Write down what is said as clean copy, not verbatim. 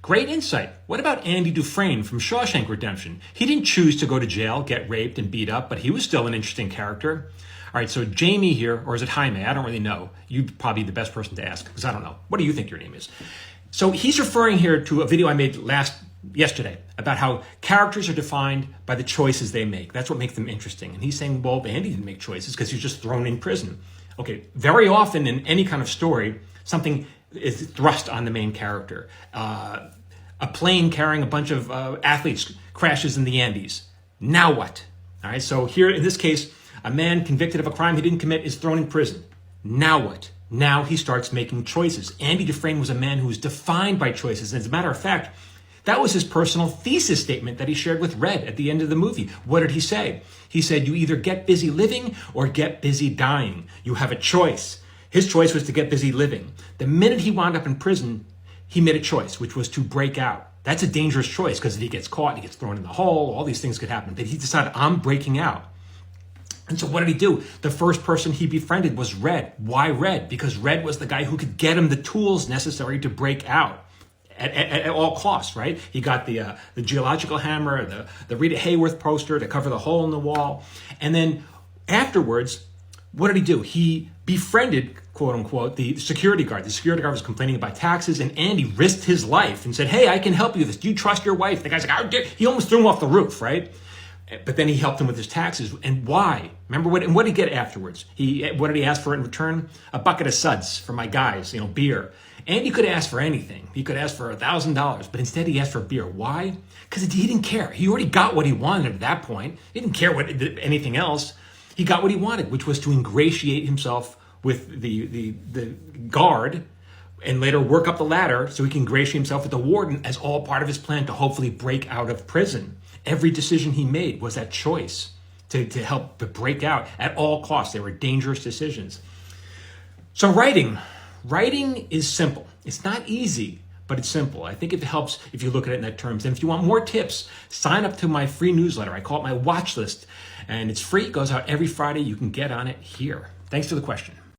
Great insight. What about Andy Dufresne from Shawshank Redemption? He didn't choose to go to jail, get raped, and beat up, but he was still an interesting character. All right, so Jamie here, or is it Jaime? I don't really know. You'd probably be the best person to ask, because I don't know. What do you think your name is? So he's referring here to a video I made yesterday about how characters are defined by the choices they make. That's what makes them interesting. And he's saying, well, Andy didn't make choices because he was just thrown in prison. Okay, very often in any kind of story, something is thrust on the main character. A plane carrying a bunch of athletes crashes in the Andes. Now what? All right, so here in this case, a man convicted of a crime he didn't commit is thrown in prison. Now what? Now he starts making choices. Andy Dufresne was a man who was defined by choices. And as a matter of fact, that was his personal thesis statement that he shared with Red at the end of the movie. What did he say? He said, you either get busy living or get busy dying. You have a choice. His choice was to get busy living. The minute he wound up in prison, he made a choice, which was to break out. That's a dangerous choice because if he gets caught, he gets thrown in the hole, all these things could happen. But he decided, I'm breaking out. And so what did he do? The first person he befriended was Red. Why Red? Because Red was the guy who could get him the tools necessary to break out at all costs, right? He got the geological hammer, the Rita Hayworth poster to cover the hole in the wall. And then afterwards, what did he do? He befriended, quote unquote, the security guard. The security guard was complaining about taxes, and Andy risked his life and said, hey, I can help you with this. Do you trust your wife? The guy's like, he almost threw him off the roof, right? But then he helped him with his taxes. And why? Remember what did he get afterwards? What did he ask for in return? A bucket of suds for my guys, beer. Andy could ask for anything. He could ask for $1,000, but instead he asked for beer. Why? Because he didn't care. He already got what he wanted at that point. He didn't care anything else. He got what he wanted, which was to ingratiate himself with the guard and later work up the ladder so he can ingratiate himself with the warden as all part of his plan to hopefully break out of prison. Every decision he made was that choice to help to break out at all costs. They were dangerous decisions. So writing is simple. It's not easy, but it's simple. I think it helps if you look at it in that terms. And if you want more tips, sign up to my free newsletter. I call it my watch list. And it's free. It goes out every Friday. You can get on it here. Thanks for the question.